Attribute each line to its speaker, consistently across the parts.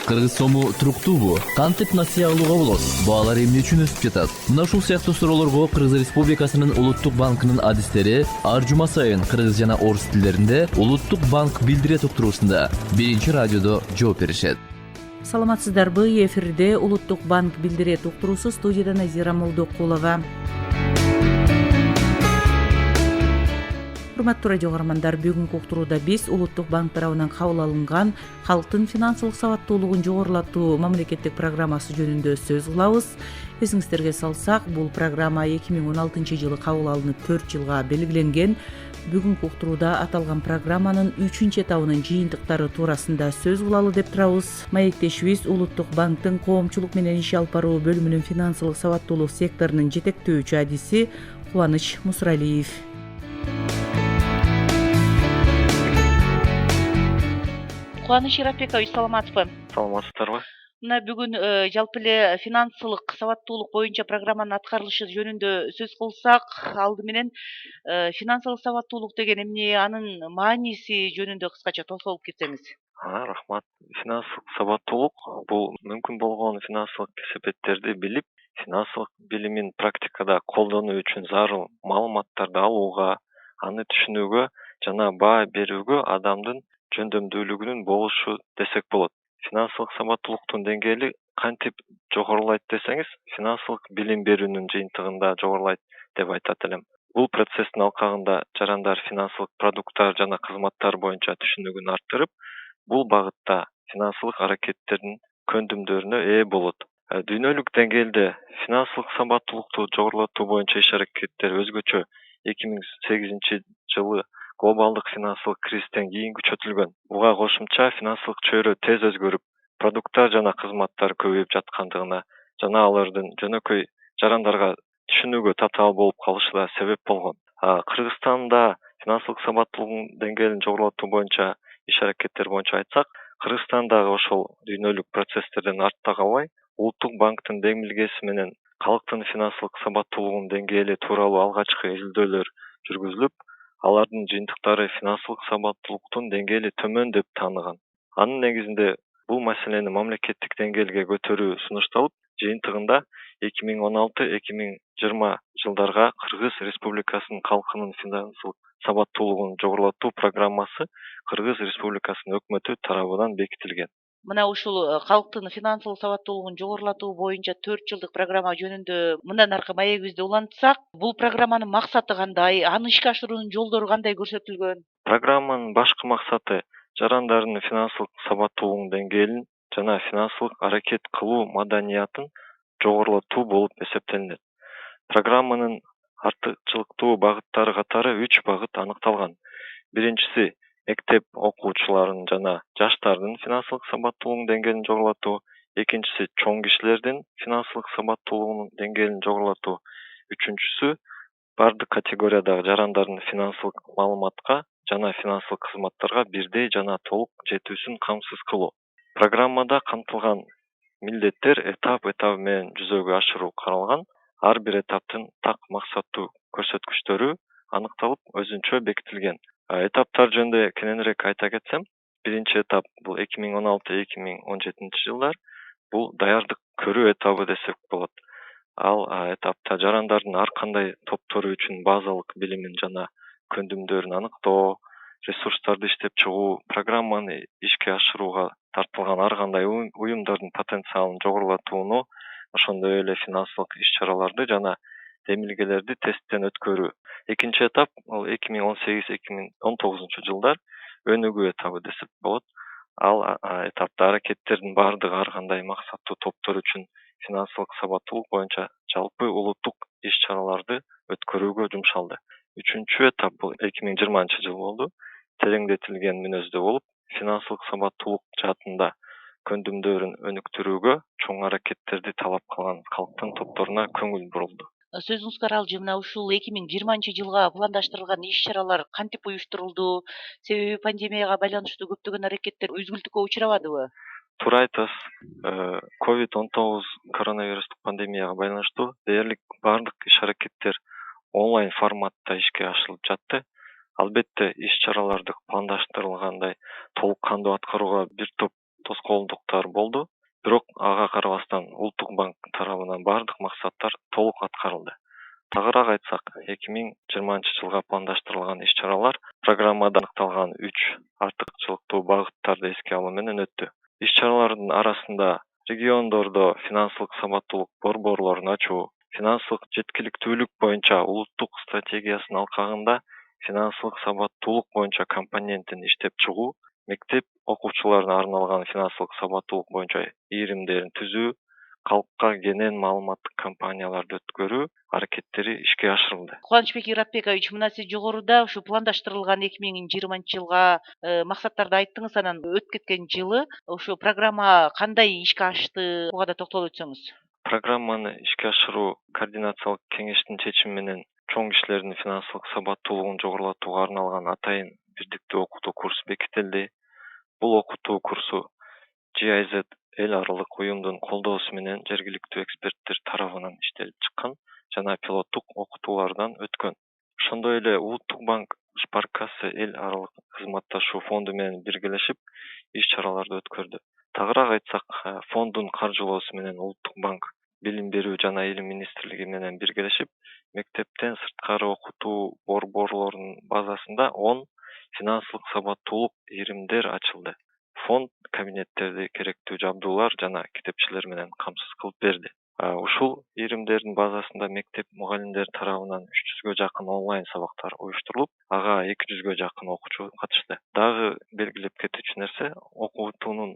Speaker 1: Кыргыз сому туруктуубу? Кантип насыя алууга болот? Баалар эмне үчүн өсүп жатат? Мына ушул сыяктуу суроолорго Кыргыз Республикасынын Улуттук банкынын адистери ар жума сайын кыргыз жана орус тилдеринде Улуттук банк билдирет уктуруусунда биринчи радиодо жооп беришет.
Speaker 2: Саламатсыздарбы? Эфирде Улуттук банк билдирет уктуруусу, студияда Назира Молдокулова. Урматтуу радио каармандар, бүгүнкү уктурууда биз Улуттук банк тарабынан кабыл алынган калктын финансылык сабаттуулугун жогорулатуу мамлекеттик программасы жөнүндө сөз кылабыз. Эсиңиздерге салсак, бул программа 2016-жылы кабыл алынып 4 жылга белгиленген. Бүгүнкү уктурууда аталган программанын 3 этабынын жыйынтыктары туурасында сөз кылалы деп турабыз. Маектешибиз Улуттук банктын коомчулук менен иш алып баруу бөлүмүнүн финансылык сабаттуулук секторунун жетектөөчү адиси Кубаныч Мусралиев. Кубаныч Ирапекович, саламатсызбы?
Speaker 3: Саламатсыздарбы?
Speaker 2: Мына бүгүн жалпы эле финансылык сабаттуулук боюнча программанын аткарылышы жөнүндө сөз кылсак, алды менен финансылык сабаттуулук деген эмне, анын мааниси жөнүндө кыскача токтолуп кетсеңиз.
Speaker 3: Рахмат. Финансылык сабаттуулук бул мүмкүн болгон финансылык кесепеттерди билип, финансылык билимин практикада колдонуу үчүн зарыл маалыматтарды алууга, аны түшүнүүгө жана баа берүүгө адамдын жөндөмдүүлүгүнүн болушу десек болот. Финансылык сабаттуулуктун деңгээли кантип жогорулайт десеңиз, финансылык билим берүүнүн жыйынтыгында жогорулайт деп айтат элем. Бул процесстин алкагында жарандар финансылык продукттар жана кызматтар боюнча түшүнүгүн арттырып, бул багытта финансылык аракеттердин көндүмдөрүнө ээ болот. Дүйнөлүк деңгээлде финансылык сабаттуулукту жогорулатуу боюнча иш-аракеттер өзгөчө 2008-жылы глобалдык финансылык кризистен кийин күчөтүлгөн. Буга кошумча финансылык чөйрө тез өзгөрүп, продукттар жана кызматтар көбөйүп жаткандыгына жана алардын жөнөкөй жарандарга түшүнүүгө татаал болуп калышы да себеп болгон. Кыргызстанда финансылык сабаттуулугунун деңгээлин жогорулатуу боюнча иш-аракеттер боюнча айтсак, Кыргызстандагы ошол дүйнөлүк процесстерден артта калбай, Улуттук банктын демилгеси менен калктын финансылык сабаттуулугунун деңгээли тууралуу алгачкы изилдөөлөр жүргүзүлүп, алардын жыйынтыктары финансылык сабаттуулуктун деңгээли төмөн деп тааныган. Анын негизинде бул маселени мамлекеттик деңгээлге көтөрүү сунушталып, жыйынтыгында 2016-2020 жылдарга Кыргыз Республикасынын калкынын финансылык сабаттуулугун жогорулатуу программасы Кыргыз Республикасынын өкмөтү тарабынан бекитилген.
Speaker 2: Мына ушул калктын финансылык сабаттуулугун жогорулатуу боюнча 4 жылдык программа жөнүндө мындан аркы маегибизди улантсак, бул программанын максаты кандай, аны ишке ашыруунун жолдору кандай көрсөтүлгөн?
Speaker 3: Программанын башкы максаты жарандардын финансылык сабаттуулугунун деңгээлин жана финансылык аракет кылуу маданиятын жогорулатуу болуп эсептелинет. Программанын артыкчылыктуу багыттары катары 3 багыт аныкталган. Биринчиси мектеп окуучуларынын жана жаштардын финансылык сабаттуулугунун деңгээлин жогорулатуу, экинчиси чоң кишилердин финансылык сабаттуулугунун деңгээлин жогорулатуу, үчүнчүсү бардык категориядагы жарандардын финансылык маалыматка жана финансылык кызматтарга бирдей жана толук жетүүсүн камсыз кылуу. Программада камтылган милдеттер этап менен жүзөгө ашыруу каралган. Ар бир этаптын так максаттуу көрсөткүчтөрү аныкталып, өзүнчө бекитилген. Этаптар жөнүндө кененирээк айта кетсем, биринчи этап бул 2016-2017 жылдар, бул даярдык көрүү этабы десек болот. Ал этапта жарандардын ар кандай топтору үчүн базалык билимин жана көндүмдөрүн аныктоо, ресурстарды иштеп чыгуу, программаны ишке ашырууга тартылган ар кандай уюмдардын потенциалын жогорулатууну, ошондой эле финансылык иш-чараларды жана демилгелерди тесттен өткөрүү. Экинчи этап ал 2018-2019 жылдар өнүгүү этабы десек болот. Ал этапта аракеттердин бардыгы ар кандай максаттуу топтор үчүн финансылык сабаттуулук боюнча жалпы улуттук иш-чараларды өткөрүүгө жумшалды. Үчүнчү этап бул 2020 жыл болду. Тереңдетилген мүнөздө болуп, финансылык сабаттуулук жаатында көндүмдөрүн өнүктүрүүгө чоң аракеттерди талап кылган калктын топторуна көңүл бурулду.
Speaker 2: Сөзүңүзгө аралжы, мына ушул 2020 жылга пландаштырылган иш-чаралар кантип уюштурулду? Себеби пандемияга байланыштуу көптөгөн аракеттер үзгүлтүккө учурабадыбы?
Speaker 3: Туура айтасыз. COVID-19 коронавирустук пандемияга байланыштуу дээрлик бардык иш-аракеттер онлайн форматта ишке ашырылып жатты. Албетте иш-чараларды пландаштырылгандай толук кандуу аткарууга бир топ тоскоолдуктар болду. Бирок ага карабастан Улуттук банк тарабынан бардык максаттар толук аткарылды. Тагыраак айтсак, 2020-жылга пландаштырылган иш-чаралар программада аныкталган 3 артыкчылыктуу багыттарды эске алуу менен өттү. Иш-чаралардын арасында региондордо финансылык сабаттуулук борборлорун ачуу, финансылык жеткиликтүүлүк боюнча улуттук стратегиясынын алкагында финансылык сабаттуулук боюнча компонентин иштеп чыгуу, мектеп окуучуларына арналган финансылык сабаттуулук боюнча ийримдерин түзүү, калкка кенен маалыматтык кампанияларды өткөрүү аракеттери ишке ашырылды.
Speaker 4: Кубанычбек Иратбекович, мына сиз жогоруда ушу пландаштырылган 2020-жылга максаттарды айттыңыз, анан өтүп кеткен жылы ушу программа кандай ишке ашты, буга да токтолуп өтсөңүз.
Speaker 3: Программаны ишке ашыруу координациялык кеңештин чечими менен чоң кишилердин финансылык сабаттуулугун жогорулатууга арналган атайын бирдиктүү окутуу курсу бекитилди. Бул окутуу курсу GIZ эл аралык уюмдун колдоосу менен жергиликтүү эксперттер тарабынан иштелип чыккан жана пилоттук окутуулардан өткөн. Ошондой эле Улуттук банк Шпаркасса эл аралык кызматташуу фонду менен биргелешип иш-чараларды өткөрдү. Тагыраак айтсак, фонддун каржылоосу менен Улуттук банк Билим берүү жана Илим министрлиги менен биргелешип мектептен сырткары окутуу борборлорунун базасында 10 финансылык сабаттуулук ийримдер ачылды. Фонд кабинеттерди керектүү жабдуулар жана китепчелер менен камсыз кылып берди. Ушул ийримдердин базасында мектеп мугалимдери тарабынан 300гө жакын онлайн сабактар уюштурулуп, ага 200гө жакын окуучу катышты. Дагы белгилеп кетүүчү нерсе, окутуунун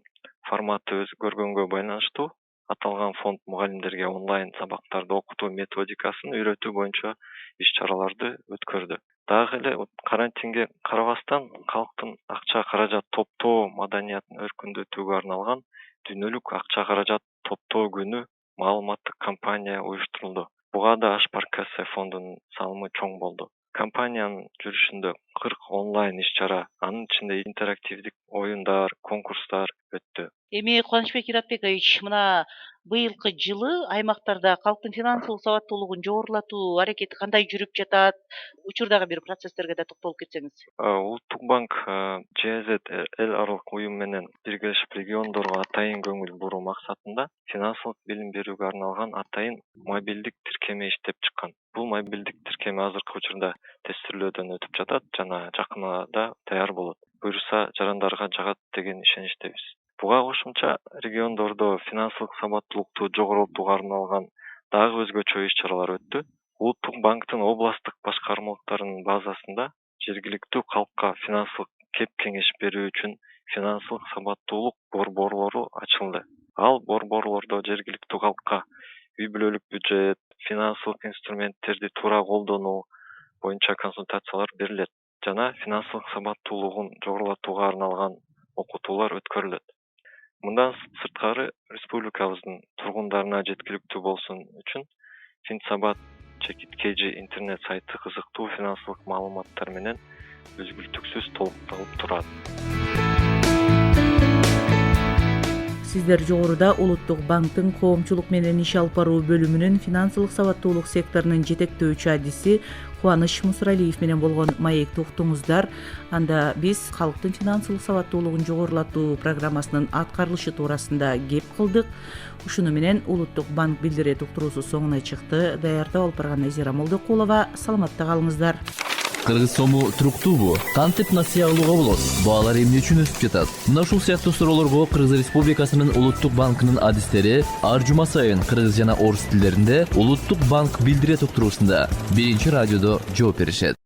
Speaker 3: форматы өзгөргөнгө байланыштуу аталган фонд мугалимдерге онлайн сабактарды окутуу методикасын үйрөтүү боюнча иш-чараларды өткөрдү. Дагы эле карантинге карабастан калктын акча каражат топтоо маданиятын өркүндөтүүгө арналган дүйнөлүк акча каражат топтоо күнү маалыматтык кампания уюштурулду. Буга да Шпаркасса фондунун салымы чоң болду. Компаниянын жүрүшүндө 40 онлайн иш-чара, анын ичинде интерактивдик оюндар, конкурстар өттү.
Speaker 4: Эми Кубанычбек Иратбекович, мына быйылкы жылы аймактарда калктын финансылык сабаттуулугун жогорулатуу аракети кандай жүрүп жатат? Учурдагы бир процесстерге да токтолуп кетсеңиз.
Speaker 3: Улуттук банк GIZ эл аралык уюм менен биргелешип региондорго атайын көңүл буруу максатында финансылык билим берүүгө арналган атайын мобилдик тиркеме иштеп чыккан. Бул мобилдик тиркеме азыркы учурда тестирлөөдөн өтүп жатат жана жакын арада даяр болот. Буюрса жарандарга жагат деген ишеничтебиз. Буга кошумча региондордо финансылык сабаттуулукту жогорултууга арналган дагы өзгөчө иш-чаралар өттү. Улуттук банктын областтык башкармалыктарынын базасында жергиликтүү калкка финансылык кеп кеңеш берүү үчүн финансылык сабаттуулук борборлору ачылды. Ал борборлордо жергиликтүү калкка үй бүлөлүк бюджет, финансылык инструменттерди туура колдонуу боюнча консультациялар берилет жана финансылык сабаттуулугун жогорулатууга арналган окутуулар өткөрүлөт. Мындан сырткары республикабыздын тургундарына жеткиликтүү болсун үчүн Finsabad-KG интернет сайты кызыктуу финансылык маалыматтар менен үзгүлтүксүз толукталып турат.
Speaker 2: Сиздер жогоруда Улуттук банктын коомчулук менен иш алып баруу бөлүмүнүн финансылык сабаттуулук секторунун жетектөөчү адиси Кубаныч Мусуралиев менен болгон маекти уктуңуздар. Анда биз калктын финансылык сабаттуулугун жогорулатуу программасынын аткарылышы туурасында кеп кылдык. Ушуну менен Улуттук банк билдирет уктуруусу соңуна чыкты. Даярдап алып барган Назира Молдокулова. Саламатта калыңыздар.
Speaker 1: Кыргыз сому туруктуубу? Кантип насыя алууга болот? Баалар эмне үчүн өсүп жатат? Мына ушул сыяктуу суроолорго Кыргыз Республикасынын Улуттук банкынын адистери ар жума сайын кыргыз жана орус тилдеринде Улуттук банк билдирет уктуруусунда биринчи радиодо жооп беришет.